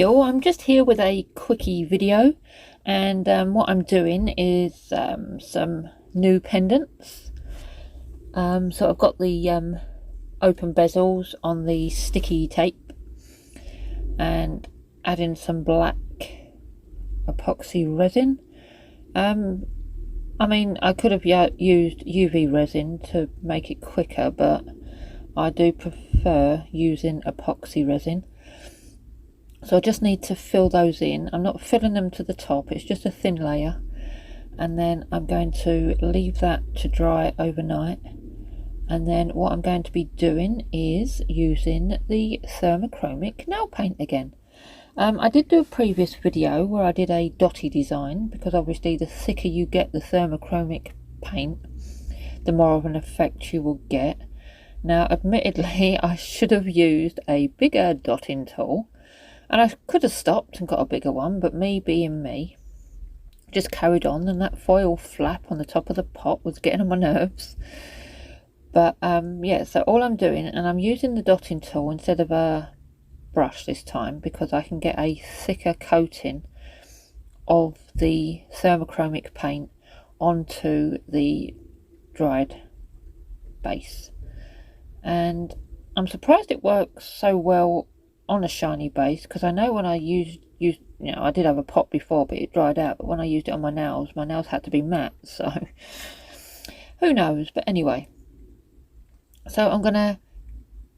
Hi all, I'm just here with a quickie video, and what I'm doing is some new pendants. So I've got the open bezels on the sticky tape and adding some black epoxy resin. I mean, I could have used UV resin to make it quicker, but I do prefer using epoxy resin. So I just need to fill those in. I'm not filling them to the top, it's just a thin layer. And then I'm going to leave that to dry overnight. And then what I'm going to be doing is using the Thermochromic nail paint again. I did do a previous video where I did a dotty design, because obviously the thicker you get the Thermochromic paint, the more of an effect you will get. Now admittedly I should have used a bigger dotting tool, and I could have stopped and got a bigger one, but me being me, just carried on, and that foil flap on the top of the pot was getting on my nerves. But yeah, so all I'm doing, and I'm using the dotting tool instead of a brush this time, because I can get a thicker coating of the Thermochromic paint onto the dried base. And I'm surprised it works so well on a shiny base, because I know when I used you know, I did have a pot before but it dried out, but when I used it on my nails had to be matte, so who knows. But anyway, so I'm gonna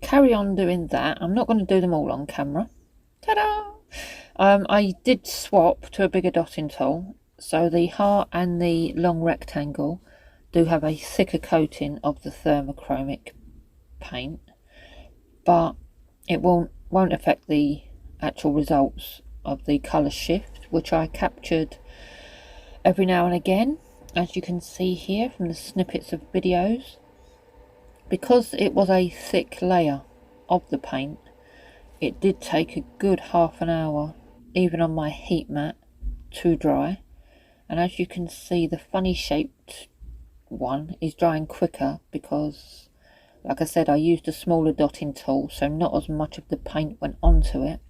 carry on doing that. I'm not going to do them all on camera. Ta-da! I did swap to a bigger dotting tool, so the heart and the long rectangle do have a thicker coating of the Thermochromic paint, but it won't affect the actual results of the colour shift, which I captured every now and again, as you can see here from the snippets of videos. Because it was a thick layer of the paint, it did take a good half an hour, even on my heat mat, to dry. And as you can see, the funny shaped one is drying quicker because, like I said, I used a smaller dotting tool, so not as much of the paint went onto it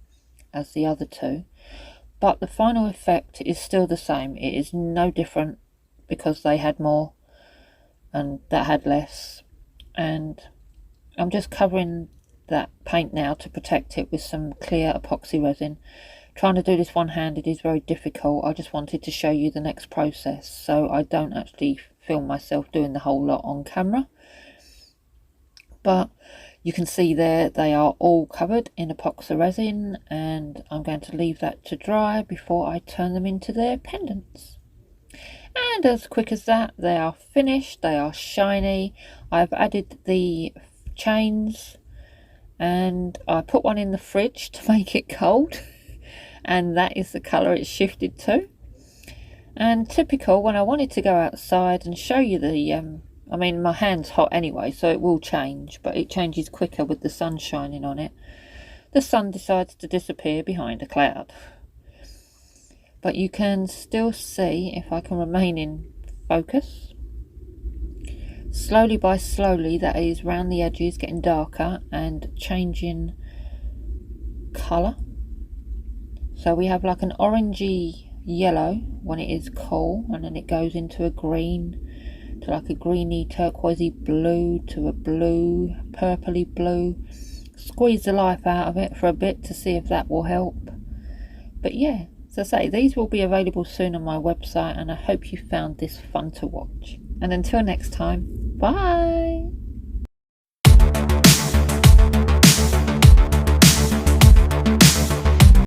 as the other two. But the final effect is still the same. It is no different because they had more and that had less. And I'm just covering that paint now to protect it with some clear epoxy resin. Trying to do this one-handed is very difficult. I just wanted to show you the next process, so I don't actually film myself doing the whole lot on camera. But you can see there they are all covered in epoxy resin, and I'm going to leave that to dry before I turn them into their pendants. And as quick as that, they are finished. They are shiny. I've added the chains, and I put one in the fridge to make it cold, and that is the colour it's shifted to. And typical, when I wanted to go outside and show you the I mean, my hand's hot anyway, so it will change, but it changes quicker with the sun shining on it. The sun decides to disappear behind a cloud. But you can still see, if I can remain in focus, slowly by slowly, that is round the edges getting darker and changing colour. So we have like an orangey yellow when it is cool, and then it goes into a green, to like a greeny turquoisey blue, to a blue, purpley blue. Squeeze the life out of it for a bit to see if that will help. But yeah, as I say, these will be available soon on my website, and I hope you found this fun to watch. And until next time, bye!